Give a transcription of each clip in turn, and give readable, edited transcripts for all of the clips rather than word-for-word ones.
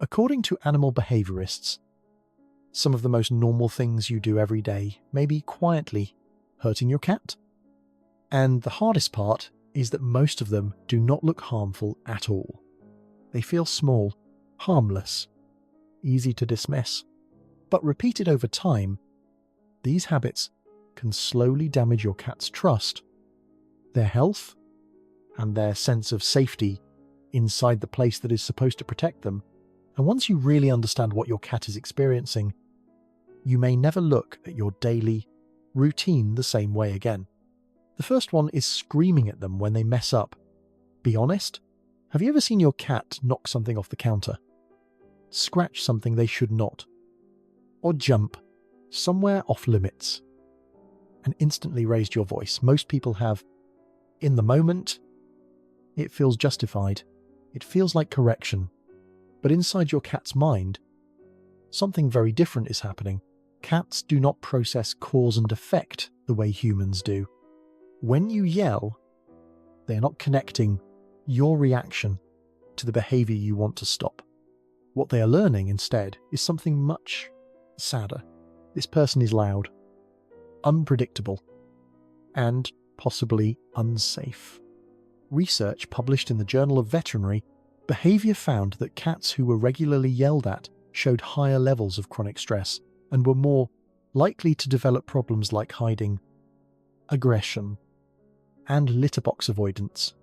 According to animal behaviorists, some of the most normal things you do every day may be quietly hurting your cat. And the hardest part is that most of them do not look harmful at all. They feel small, harmless, easy to dismiss. But repeated over time, these habits can slowly damage your cat's trust, their health, and their sense of safety inside the place that is supposed to protect them. And once you really understand what your cat is experiencing, you may never look at your daily routine the same way again. The first one is screaming at them when they mess up. Be honest, have you ever seen your cat knock something off the counter? Scratch something they should not? Or jump somewhere off limits? And instantly raised your voice. Most people have. In the moment, it feels justified. It feels like correction. But inside your cat's mind, something very different is happening. Cats do not process cause and effect the way humans do. When you yell, they are not connecting your reaction to the behavior you want to stop. What they are learning instead is something much sadder. This person is loud, unpredictable, and possibly unsafe. Research published in the Journal of Veterinary Behavior found that cats who were regularly yelled at showed higher levels of chronic stress and were more likely to develop problems like hiding, aggression, and litter box avoidance.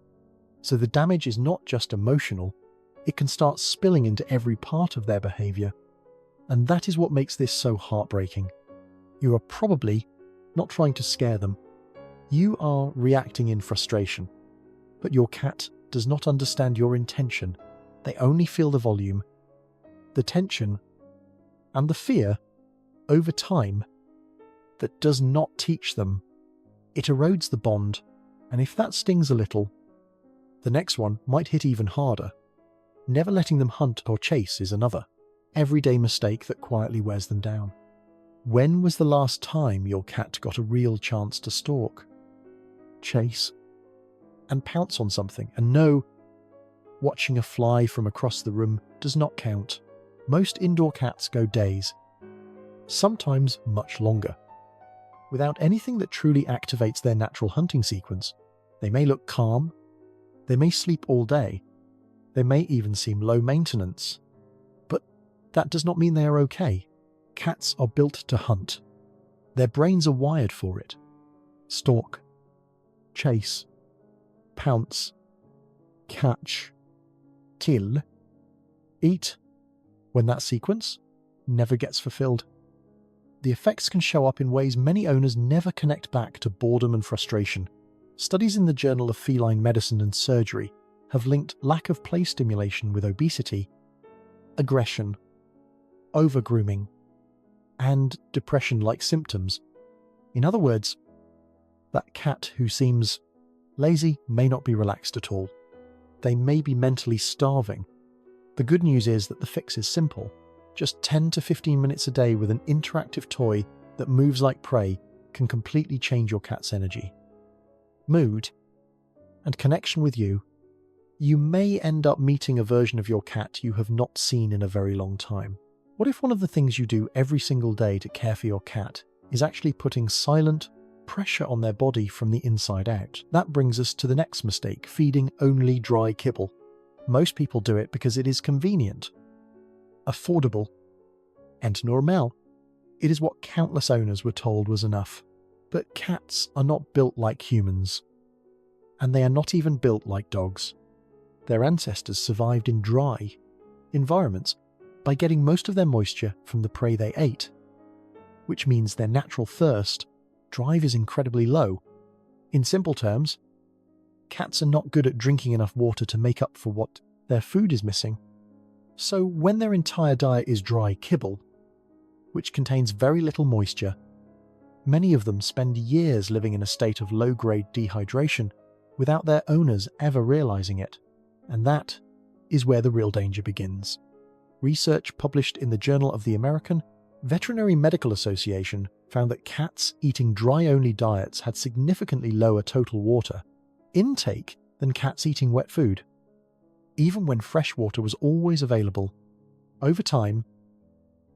So the damage is not just emotional, it can start spilling into every part of their behavior. And that is what makes this so heartbreaking. You are probably not trying to scare them. You are reacting in frustration. But your cat does not understand your intention. They only feel the volume, the tension, and the fear over time that does not teach them. It erodes the bond, and if that stings a little, the next one might hit even harder. Never letting them hunt or chase is another everyday mistake that quietly wears them down. When was the last time your cat got a real chance to stalk, chase, and pounce on something? And no, watching a fly from across the room does not count. Most indoor cats go days, sometimes much longer, without anything that truly activates their natural hunting sequence. They may look calm, they may sleep all day, they may even seem low maintenance, but that does not mean they are okay. Cats are built to hunt. Their brains are wired for it. Stalk, chase, pounce, catch, kill, eat, when that sequence never gets fulfilled. The effects can show up in ways many owners never connect back to boredom and frustration. Studies in the Journal of Feline Medicine and Surgery have linked lack of play stimulation with obesity, aggression, overgrooming, and depression-like symptoms. In other words, that cat who seems lazy may not be relaxed at all. They may be mentally starving. The good news is that the fix is simple. Just 10 to 15 minutes a day with an interactive toy that moves like prey can completely change your cat's energy, mood, and connection with you. You may end up meeting a version of your cat you have not seen in a very long time. What if one of the things you do every single day to care for your cat is actually putting silent pressure on their body from the inside out? That brings us to the next mistake: feeding only dry kibble. Most people do it because it is convenient, affordable, and normal. It is what countless owners were told was enough. But cats are not built like humans, and they are not even built like dogs. Their ancestors survived in dry environments by getting most of their moisture from the prey they ate, which means their natural thirst drive is incredibly low. In simple terms, cats are not good at drinking enough water to make up for what their food is missing. So when their entire diet is dry kibble, which contains very little moisture, many of them spend years living in a state of low-grade dehydration without their owners ever realizing it. And that is where the real danger begins. Research published in the Journal of the American Veterinary Medical Association found that cats eating dry-only diets had significantly lower total water intake than cats eating wet food. Even when fresh water was always available, Over time,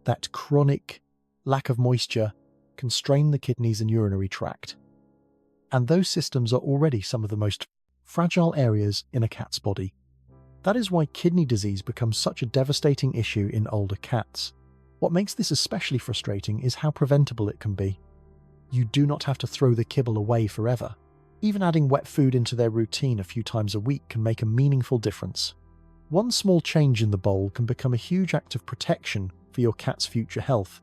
that chronic lack of moisture can strain the kidneys and urinary tract. And those systems are already some of the most fragile areas in a cat's body. That is why kidney disease becomes such a devastating issue in older cats. What makes this especially frustrating is how preventable it can be. You do not have to throw the kibble away forever. Even adding wet food into their routine a few times a week can make a meaningful difference. One small change in the bowl can become a huge act of protection for your cat's future health.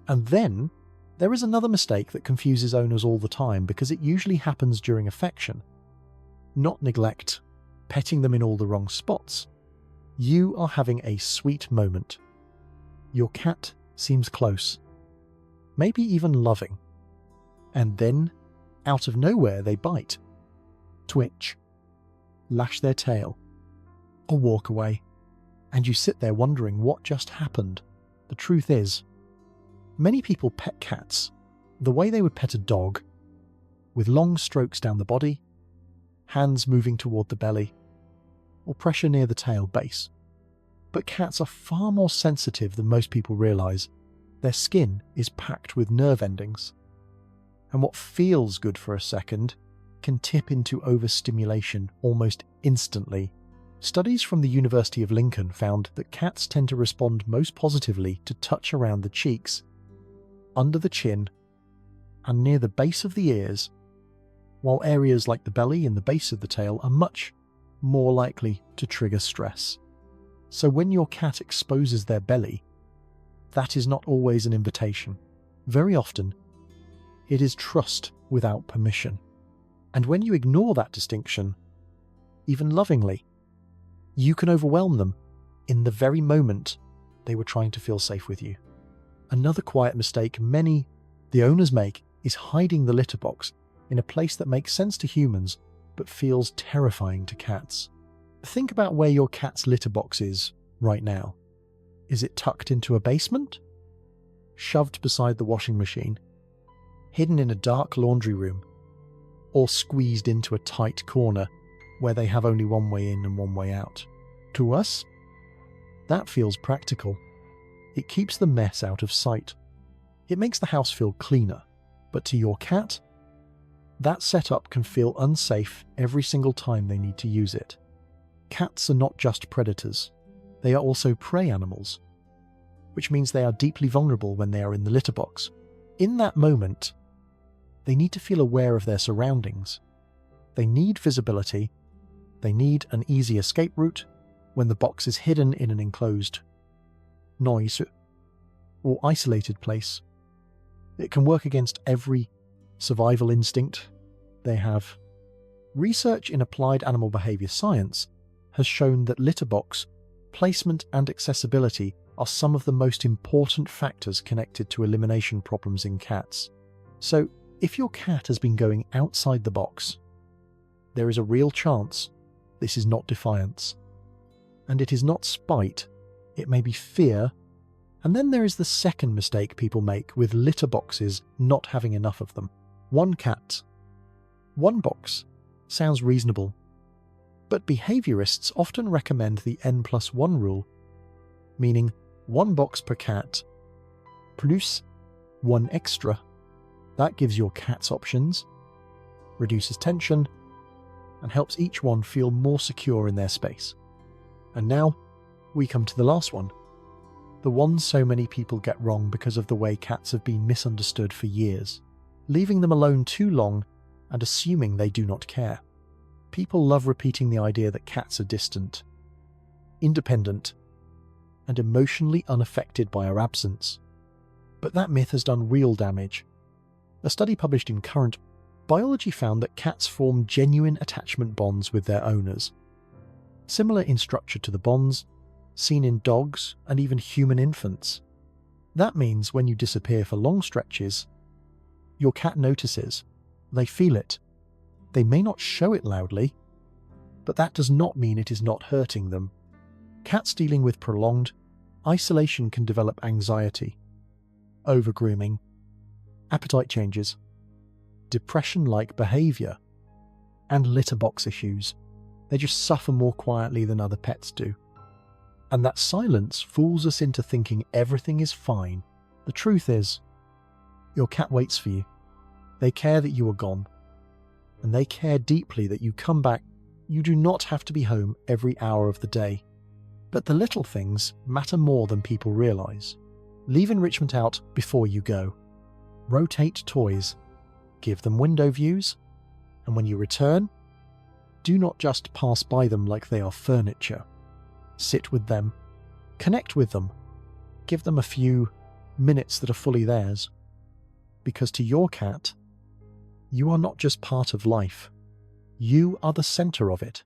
And then, there is another mistake that confuses owners all the time because it usually happens during affection. Not neglect, petting them in all the wrong spots. You are having a sweet moment. Your cat seems close, maybe even loving. And then, out of nowhere, they bite, twitch, lash their tail, or walk away. And you sit there wondering what just happened. The truth is, many people pet cats the way they would pet a dog, with long strokes down the body, hands moving toward the belly, or pressure near the tail base. But cats are far more sensitive than most people realize. Their skin is packed with nerve endings. And what feels good for a second can tip into overstimulation almost instantly. Studies from the University of Lincoln found that cats tend to respond most positively to touch around the cheeks, under the chin, and near the base of the ears, while areas like the belly and the base of the tail are much more likely to trigger stress. So when your cat exposes their belly, that is not always an invitation. Very often, it is trust without permission. And when you ignore that distinction, even lovingly, you can overwhelm them in the very moment they were trying to feel safe with you. Another quiet mistake the owners make is hiding the litter box in a place that makes sense to humans but feels terrifying to cats. Think about where your cat's litter box is right now. Is it tucked into a basement? Shoved beside the washing machine? Hidden in a dark laundry room? Or squeezed into a tight corner where they have only one way in and one way out? To us, that feels practical. It keeps the mess out of sight. It makes the house feel cleaner. But to your cat, that setup can feel unsafe every single time they need to use it. Cats are not just predators. They are also prey animals, which means they are deeply vulnerable when they are in the litter box. In that moment, they need to feel aware of their surroundings. They need visibility. They need an easy escape route when the box is hidden in an enclosed noise or isolated place. It can work against every survival instinct they have. Research in applied animal behavior science has shown that litter box placement and accessibility are some of the most important factors connected to elimination problems in cats. So, if your cat has been going outside the box, there is a real chance this is not defiance. And it is not spite, it may be fear. And then there is the second mistake people make with litter boxes not having enough of them. One cat, one box sounds reasonable. But behaviorists often recommend the N+1 rule, meaning one box per cat, plus one extra. That gives your cats options, reduces tension, and helps each one feel more secure in their space. And now, we come to the last one. The one so many people get wrong because of the way cats have been misunderstood for years. Leaving them alone too long and assuming they do not care. People love repeating the idea that cats are distant, independent, and emotionally unaffected by our absence. But that myth has done real damage. A study published in Current Biology found that cats form genuine attachment bonds with their owners, similar in structure to the bonds seen in dogs and even human infants. That means when you disappear for long stretches, your cat notices, they feel it. They may not show it loudly, but that does not mean it is not hurting them. Cats dealing with prolonged isolation can develop anxiety, overgrooming, appetite changes, depression-like behavior, and litter box issues. They just suffer more quietly than other pets do. And that silence fools us into thinking everything is fine. The truth is, your cat waits for you. They care that you are gone. And they care deeply that you come back. You do not have to be home every hour of the day. But the little things matter more than people realise. Leave enrichment out before you go. Rotate toys. Give them window views. And when you return, do not just pass by them like they are furniture. Sit with them. Connect with them. Give them a few minutes that are fully theirs. Because to your cat, you are not just part of life. You are the centre of it.